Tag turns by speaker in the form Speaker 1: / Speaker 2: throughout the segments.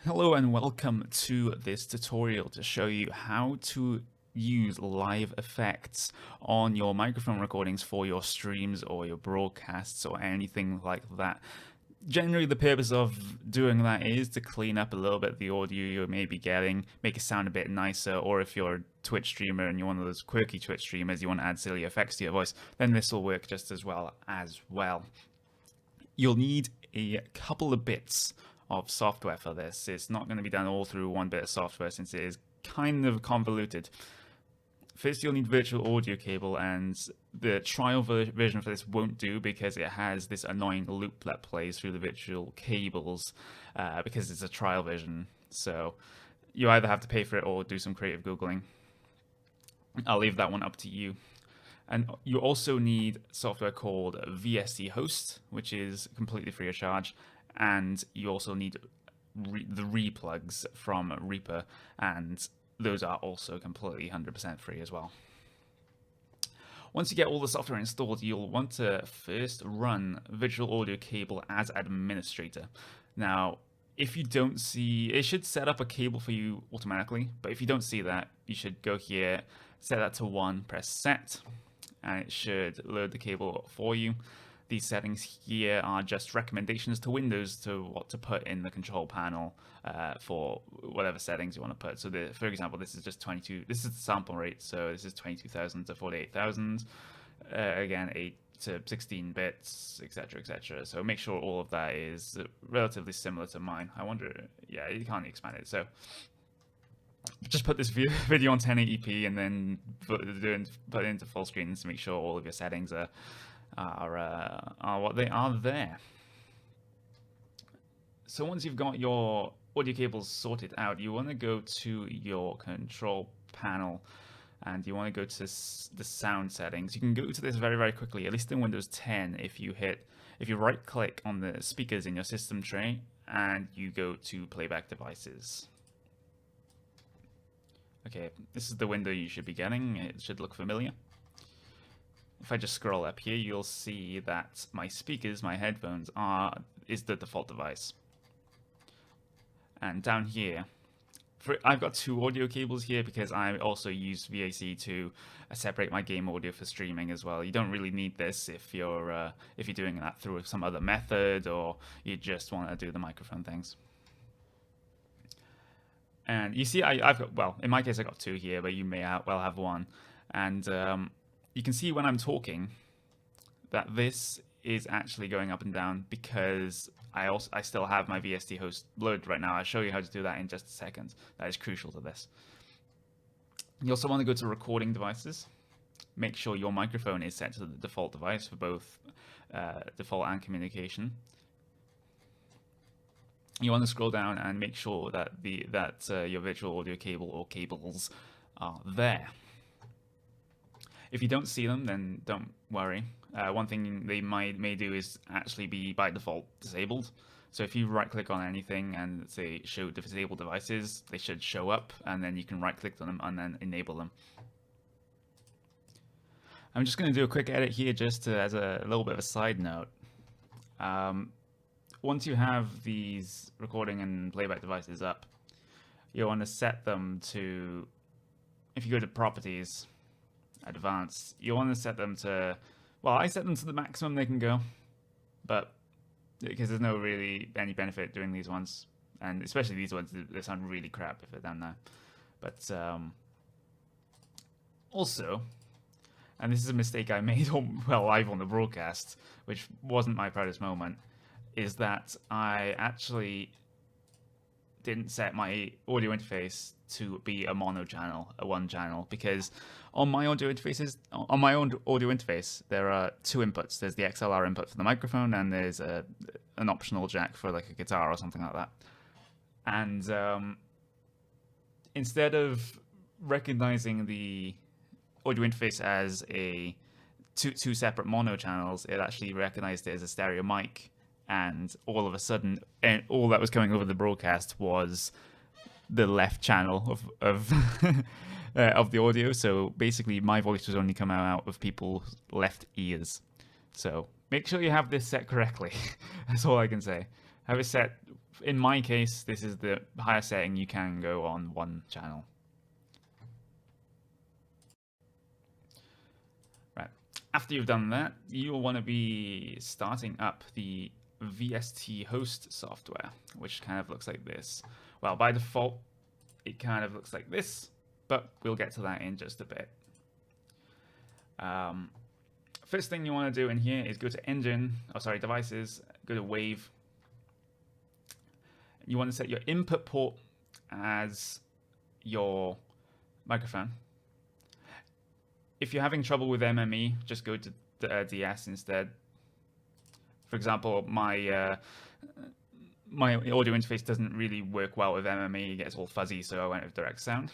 Speaker 1: Hello and welcome to this tutorial to show you how to use live effects on your microphone recordings for your streams or your broadcasts or anything like that. Generally, the purpose of doing that is to clean up a little bit the audio you may be getting, make it sound a bit nicer, or if you're a Twitch streamer and you're one of those quirky Twitch streamers, you want to add silly effects to your voice, then this will work just as well as well. You'll need a couple of bits of software for this. It's not going to be done all through one bit of software since it is kind of convoluted. First, you'll need virtual audio cable, and the trial version for this won't do because it has this annoying loop that plays through the virtual cables because it's a trial version. So you either have to pay for it or do some creative Googling. I'll leave that one up to you. And you also need software called VST Host, which is completely free of charge. And you also need the replugs from Reaper, and those are also completely 100% free as well. Once you get all the software installed, you'll want to first run Virtual Audio Cable as administrator. Now, if you don't see, it should set up a cable for you automatically, but if you don't see that, you should go here, set that to 1, press set, and it should load the cable for you. These settings here are just recommendations to Windows to what to put in the control panel for whatever settings you want to put. So, for example, this is just 22. This is the sample rate, so this is 22,000 to 48,000. Again, 8 to 16 bits, etc., etc. So make sure all of that is relatively similar to mine. I wonder, yeah, you can't expand it. So just put this video on 1080p and then put it into full screen to make sure all of your settings are what they are there. So once you've got your audio cables sorted out, you want to go to your control panel and you want to go to the sound settings. You can go to this very, very quickly, at least in Windows 10, if you right click on the speakers in your system tray and you go to playback devices. Okay, this is the window you should be getting. It should look familiar. If I just scroll up here, you'll see that my speakers, my headphones, is the default device. And down here, I've got 2 audio cables here because I also use VAC to separate my game audio for streaming as well. You don't really need this if you're doing that through some other method or you just want to do the microphone things. And you see, I've got, well, in my case, I got 2 here, but you may well have 1. And you can see when I'm talking that this is actually going up and down because I still have my VST host loaded right now. I'll show you how to do that in just a second. That is crucial to this. You also want to go to recording devices. Make sure your microphone is set to the default device for both default and communication. You want to scroll down and make sure that your virtual audio cable or cables are there. If you don't see them, then don't worry. One thing they may do is actually be by default disabled. So if you right click on anything and say show disabled devices, they should show up and then you can right click on them and then enable them. I'm just going to do a quick edit here just as a little bit of a side note. Once you have these recording and playback devices up, you want to set them to, if you go to properties, advanced, you want to set them to, well, I set them to the maximum they can go, but because there's no really any benefit doing these ones, and especially these ones, they sound really crap if they're down there. But also, and this is a mistake I made live on the broadcast, which wasn't my proudest moment, is that I actually didn't set my audio interface to be a mono channel, a 1 channel, because on my audio interfaces, on my own audio interface, there are 2 inputs. There's the XLR input for the microphone, and there's an optional jack for like a guitar or something like that. And instead of recognizing the audio interface as two separate mono channels, it actually recognized it as a stereo mic. And all of a sudden, all that was coming over the broadcast was the left channel of the audio. So basically, my voice was only coming out of people's left ears. So make sure you have this set correctly. That's all I can say. Have it set In my case, this is the highest setting you can go on one channel. Right. After you've done that, you'll want to be starting up the VST Host software, which kind of looks like this. Well, by default, it kind of looks like this, but we'll get to that in just a bit. First thing you want to do in here is go to Devices, go to Wave. You want to set your input port as your microphone. If you're having trouble with MME, just go to the DS instead. For example, my audio interface doesn't really work well with MME. It gets all fuzzy, so I went with direct sound.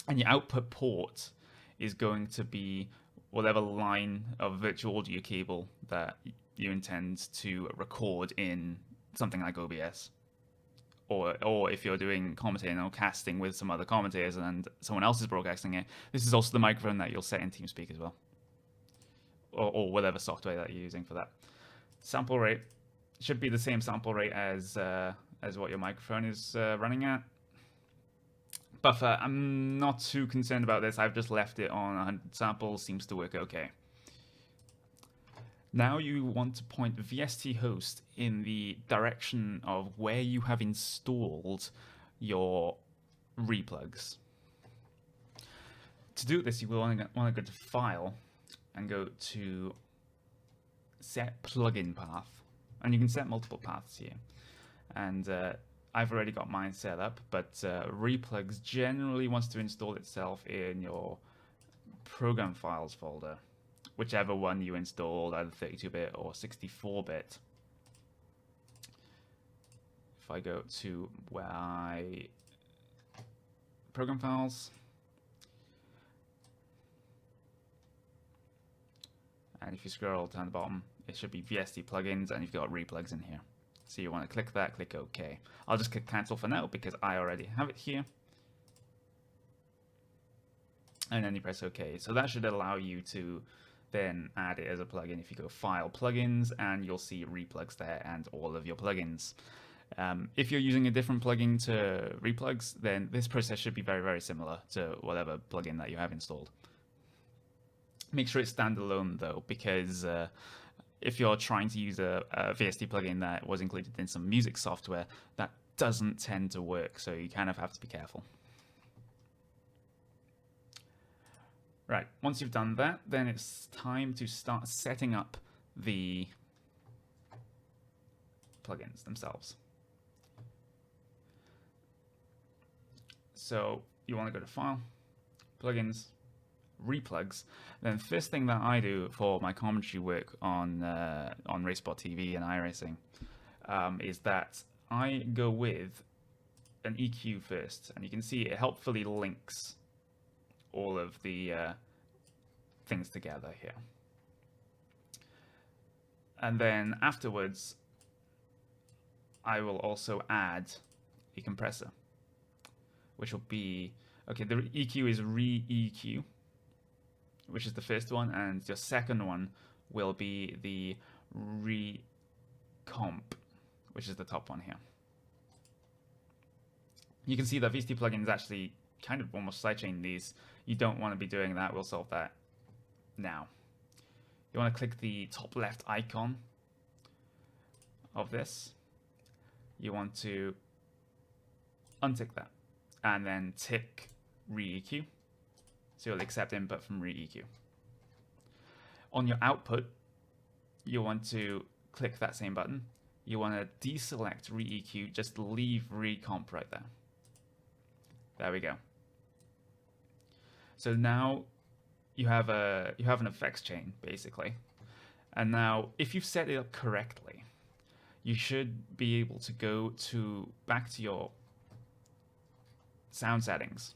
Speaker 1: And your output port is going to be whatever line of virtual audio cable that you intend to record in something like OBS. Or if you're doing commentating or casting with some other commentators and someone else is broadcasting it, this is also the microphone that you'll set in TeamSpeak as well. Or whatever software that you're using for that. Sample rate should be the same sample rate as what your microphone is running at. Buffer, I'm not too concerned about this. I've just left it on 100 samples. Seems to work okay. Now you want to point VST Host in the direction of where you have installed your replugs. To do this, you will want to go to File and go to Set Plugin Path. And you can set multiple paths here. And I've already got mine set up, but replugs generally wants to install itself in your program files folder, whichever one you installed, either 32-bit or 64-bit. If I go to program files, and if you scroll down the bottom, it should be VST plugins, and you've got replugs in here. So you want to click that, click OK. I'll just click cancel for now because I already have it here. And then you press OK. So that should allow you to then add it as a plugin. If you go File, Plugins, and you'll see replugs there and all of your plugins. If you're using a different plugin to replugs, then this process should be very, very similar to whatever plugin that you have installed. Make sure it's standalone though, because if you're trying to use a VST plugin that was included in some music software, that doesn't tend to work, so you kind of have to be careful. Right, once you've done that, then it's time to start setting up the plugins themselves. So you want to go to File, Plugins, Replugs. Then first thing that I do for my commentary work on RaceBot TV and iRacing is that I go with an EQ first, and you can see it helpfully links all of the things together here. And then afterwards, I will also add a compressor, which will be, okay, the EQ is re-EQ, which is the first one, and your second one will be the re-comp, which is the top one here. You can see that VST plugins actually kind of almost sidechain these. You don't want to be doing that. We'll solve that now. You want to click the top left icon of this. You want to untick that and then tick re-EQ. So you'll accept input from re-EQ. On your output, you want to click that same button. You want to deselect re-EQ, just leave re-comp right there. There we go. So now you have an effects chain basically, and now if you've set it up correctly, you should be able to go back to your sound settings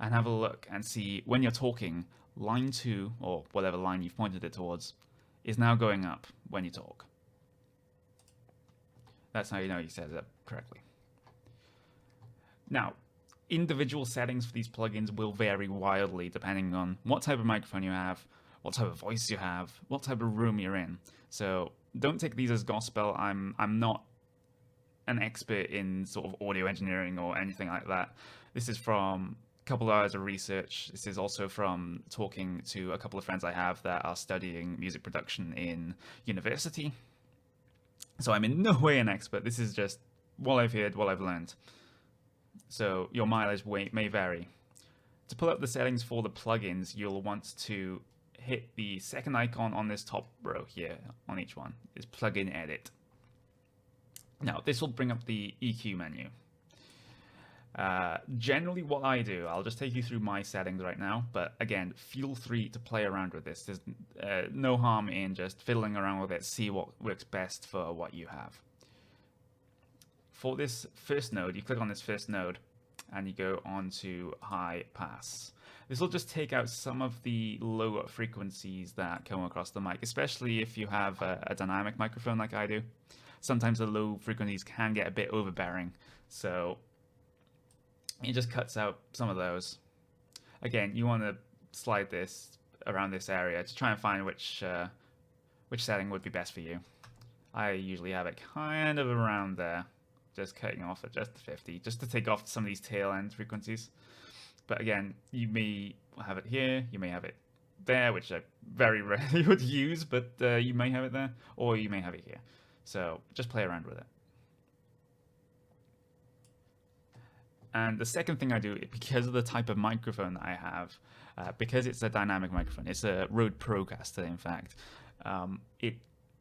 Speaker 1: and have a look and see when you're talking, line 2 or whatever line you've pointed it towards is now going up when you talk. That's how you know you set it up correctly. Now, individual settings for these plugins will vary wildly depending on what type of microphone you have, what type of voice you have, what type of room you're in. So don't take these as gospel. I'm not an expert in sort of audio engineering or anything like that. This is from a couple of hours of research. This is also from talking to a couple of friends I have that are studying music production in university. So I'm in no way an expert. This is just what I've heard, what I've learned. So your mileage may vary. To pull up the settings for the plugins, you'll want to hit the second icon on this top row here on each one. Is plugin edit. Now this will bring up the EQ menu. Generally what I do, I'll just take you through my settings right now, but again, feel free to play around with this. There's no harm in just fiddling around with it, see what works best for what you have. For this first node, you click on this first node and you go on to high pass. This will just take out some of the lower frequencies that come across the mic, especially if you have a dynamic microphone like I do. Sometimes the low frequencies can get a bit overbearing, so it just cuts out some of those. Again, you want to slide this around this area to try and find which setting would be best for you. I usually have it kind of around there, just cutting off at just 50, just to take off some of these tail end frequencies. But again, you may have it here, you may have it there, which I very rarely would use, but you may have it there, or you may have it here. So just play around with it. And the second thing I do, because of the type of microphone that I have, because it's a dynamic microphone, it's a Rode Procaster in fact, it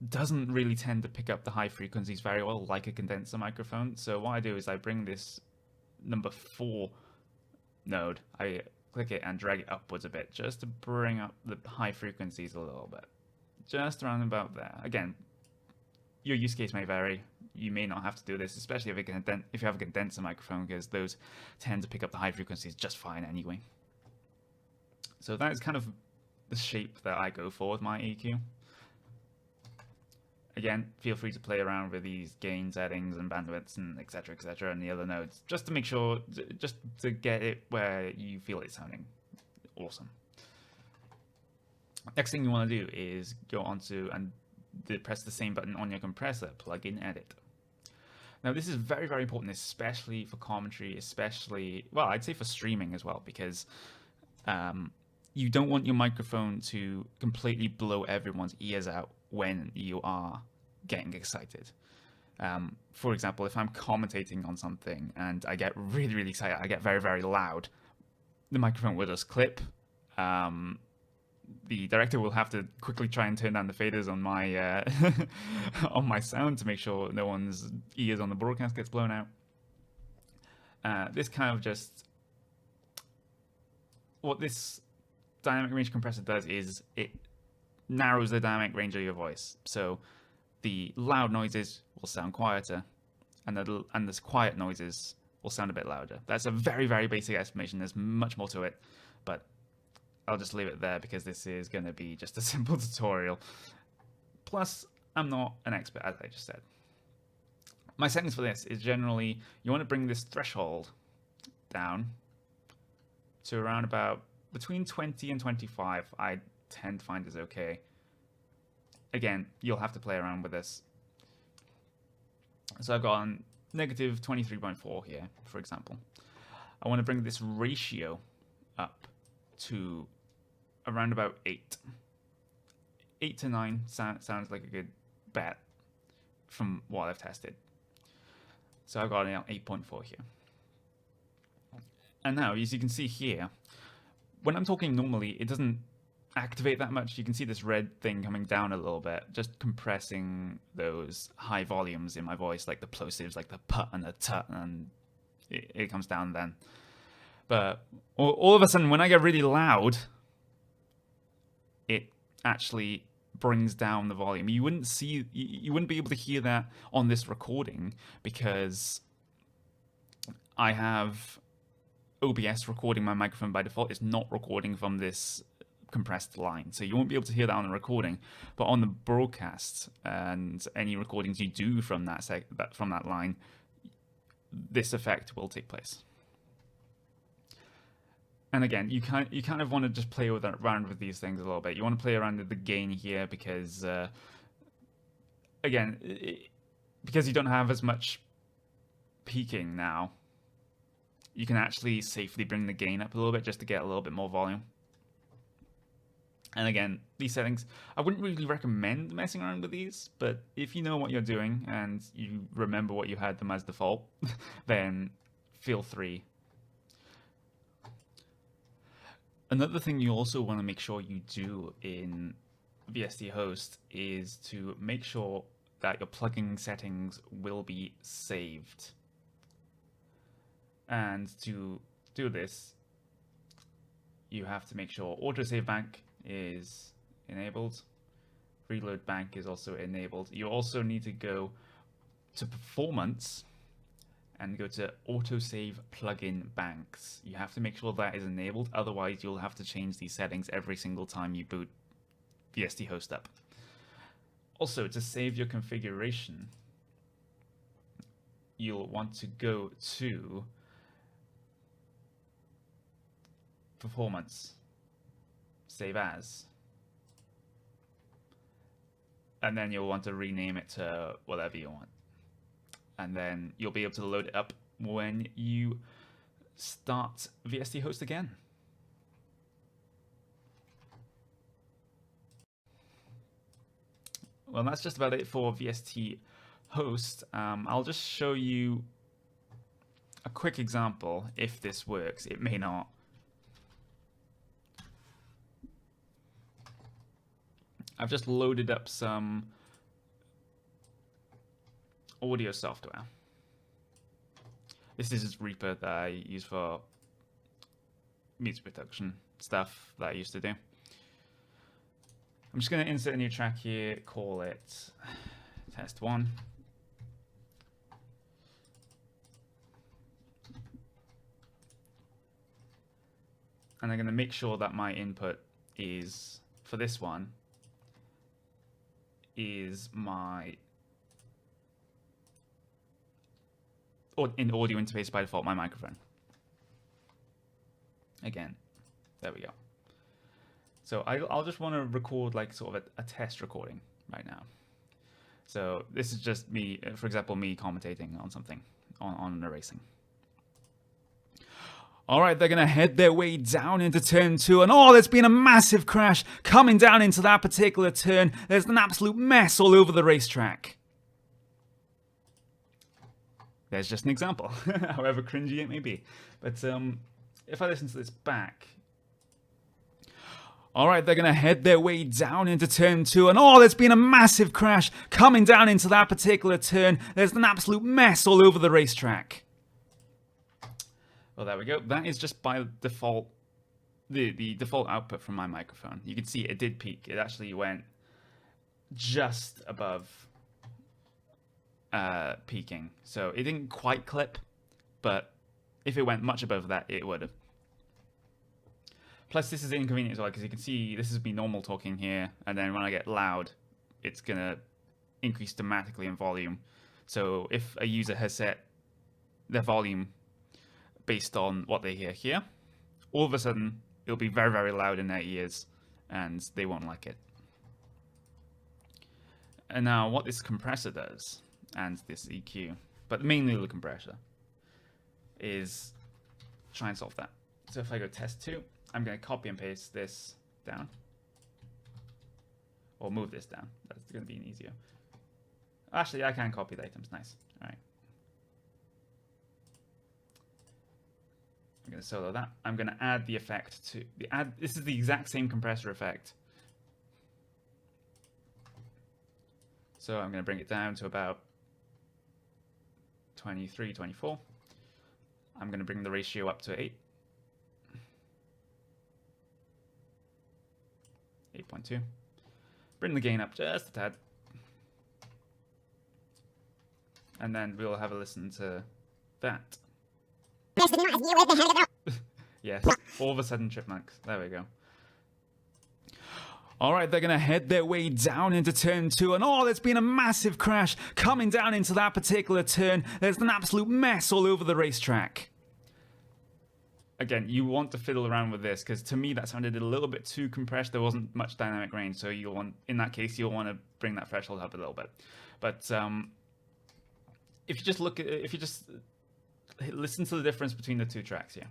Speaker 1: doesn't really tend to pick up the high frequencies very well like a condenser microphone. So what I do is I bring this number 4 node, I click it and drag it upwards a bit just to bring up the high frequencies a little bit. Just around about there. Again, your use case may vary. You may not have to do this, especially if you have a condenser microphone, because those tend to pick up the high frequencies just fine anyway. So that is kind of the shape that I go for with my EQ. Again, feel free to play around with these gain settings and bandwidths and etc, and the other nodes, just to make sure, just to get it where you feel it's sounding awesome. Next thing you want to do is go onto and press the same button on your compressor, plugin edit. Now this is very, very important, especially for commentary, especially, well, I'd say for streaming as well, because you don't want your microphone to completely blow everyone's ears out when you are getting excited. For example, if I'm commentating on something and I get really, really excited, I get very, very loud, the microphone will just clip. The director will have to quickly try and turn down the faders on my on my sound to make sure no one's ears on the broadcast gets blown out. This kind of just, what this dynamic range compressor does is it narrows the dynamic range of your voice. So the loud noises will sound quieter, and the quiet noises will sound a bit louder. That's a very, very basic explanation. There's much more to it, but I'll just leave it there because this is going to be just a simple tutorial. Plus, I'm not an expert, as I just said. My settings for this is generally, you want to bring this threshold down to around about between 20 and 25. I tend to find is okay. Again, you'll have to play around with this. So I've got on negative 23.4 here, for example. I want to bring this ratio up to around about 8. 8 to 9 sounds like a good bet from what I've tested. So I've got an 8.4 here. And now, as you can see here, when I'm talking normally, it doesn't activate that much. You can see this red thing coming down a little bit, just compressing those high volumes in my voice, like the plosives, like the put and the tut, and it comes down then. But all of a sudden, when I get really loud, it actually brings down the volume. You wouldn't be able to hear that on this recording because I have OBS recording my microphone by default. It's not recording from this compressed line, so you won't be able to hear that on the recording. But on the broadcast and any recordings you do from that line, this effect will take place. And again, you kind of want to just play around with these things a little bit. You want to play around with the gain here because, again, because you don't have as much peaking now, you can actually safely bring the gain up a little bit just to get a little bit more volume. And again, these settings, I wouldn't really recommend messing around with these, but if you know what you're doing and you remember what you had them as default, then feel free. Another thing you also want to make sure you do in VST Host is to make sure that your plugin settings will be saved. And to do this, you have to make sure autosave bank is enabled. Reload bank is also enabled. You also need to go to performance and go to autosave plugin banks. You have to make sure that is enabled, otherwise you'll have to change these settings every single time you boot VST Host up. Also, to save your configuration, you'll want to go to performance, save as, and then you'll want to rename it to whatever you want, and then you'll be able to load it up when you start VST Host again. Well, that's just about it for VST Host. I'll just show you a quick example if this works. It may not. I've just loaded up some audio software. This is Reaper that I use for music production stuff that I used to do. I'm just going to insert a new track here, call it test 1. And I'm going to make sure that my input is, for this one, is my in audio interface by default, my microphone. Again, there we go. So I'll just want to record like sort of a test recording right now. So this is just me, for example, me commentating on something, on a racing. All right, they're going to head their way down into turn 2, and oh, there's been a massive crash coming down into that particular turn. There's an absolute mess all over the racetrack. There's just an example, however cringy it may be. But if I listen to this back... All right, they're going to head their way down into turn 2, and oh, there's been a massive crash coming down into that particular turn. There's an absolute mess all over the racetrack. Well, there we go. That is just by default, the default output from my microphone. You can see it did peak. It actually went just above peaking. So it didn't quite clip, but if it went much above that, it would have. Plus, this is inconvenient as well, because you can see this is me normal talking here, and then when I get loud, it's going to increase dramatically in volume. So if a user has set their volume based on what they hear here, all of a sudden it'll be very, very loud in their ears and they won't like it. And now what this compressor does, and this EQ, but mainly the compressor, is try and solve that. So if I go test 2, I'm going to copy and paste this down, or move this down. That's going to be easier. Actually, I can copy the items. Nice. All right. I'm going to solo that. I'm going to add the effect to the add. This is the exact same compressor effect. So I'm going to bring it down to about 23, 24. I'm going to bring the ratio up to 8. 8.2. Bring the gain up just a tad. And then we'll have a listen to that. Yes, all of a sudden chipmunks. There we go. All right, they're going to head their way down into turn 2, and oh, there's been a massive crash coming down into that particular turn. There's an absolute mess all over the racetrack. Again, you want to fiddle around with this, because to me that sounded a little bit too compressed. There wasn't much dynamic range, so you'll want, in that case, you'll want to bring that threshold up a little bit. But if you just look at, if you just listen to the difference between the two tracks here.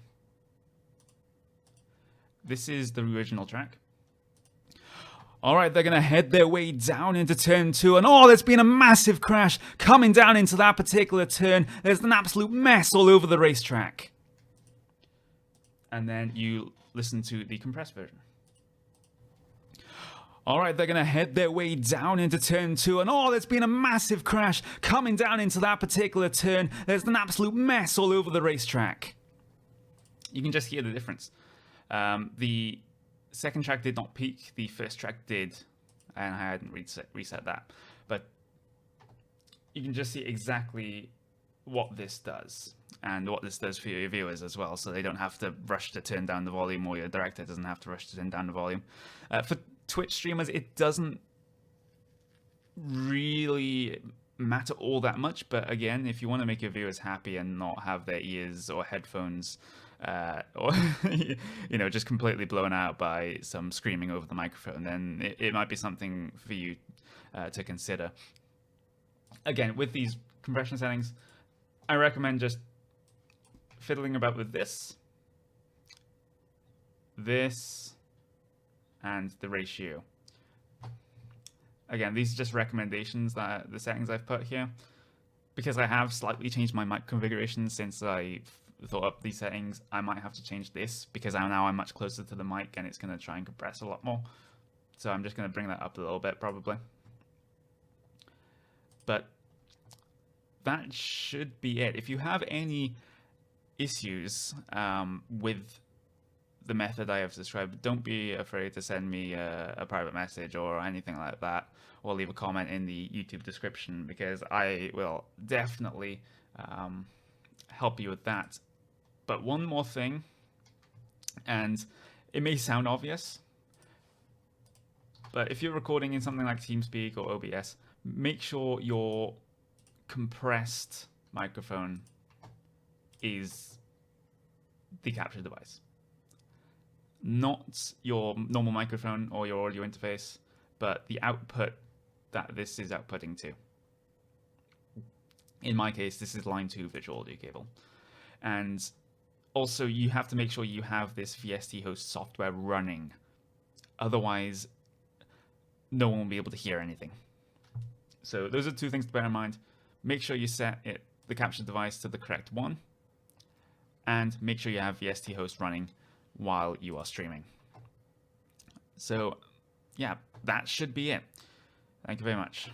Speaker 1: This is the original track. All right, they're going to head their way down into turn 2, and oh, there's been a massive crash coming down into that particular turn. There's an absolute mess all over the racetrack. And then you listen to the compressed version. All right, they're going to head their way down into turn 2, and oh, there's been a massive crash coming down into that particular turn. There's an absolute mess all over the racetrack. You can just hear the difference. The second track did not peak, the first track did, and I hadn't reset that. But you can just see exactly what this does, and what this does for your viewers as well, so they don't have to rush to turn down the volume, or your director doesn't have to rush to turn down the volume. For Twitch streamers, it doesn't really matter all that much, but again, if you want to make your viewers happy and not have their ears or headphones or just completely blown out by some screaming over the microphone, then it might be something for you to consider. Again, with these compression settings, I recommend just fiddling about with this, and the ratio. Again, these are just recommendations, that the settings I've put here, because I have slightly changed my mic configuration since I thought up these settings. I might have to change this because now I'm much closer to the mic and it's going to try and compress a lot more. So I'm just going to bring that up a little bit probably. But that should be it. If you have any issues with the method I have described, don't be afraid to send me a private message or anything like that, or leave a comment in the YouTube description, because I will definitely help you with that. But one more thing, and it may sound obvious, but if you're recording in something like TeamSpeak or OBS, make sure your compressed microphone is the capture device, not your normal microphone or your audio interface, but the output that this is outputting to. In my case, this is line 2 visual audio cable. And also, you have to make sure you have this VST Host software running. Otherwise, no one will be able to hear anything. So those are two things to bear in mind. Make sure you set the capture device to the correct one, and make sure you have VST Host running while you are streaming. So yeah, that should be it. Thank you very much.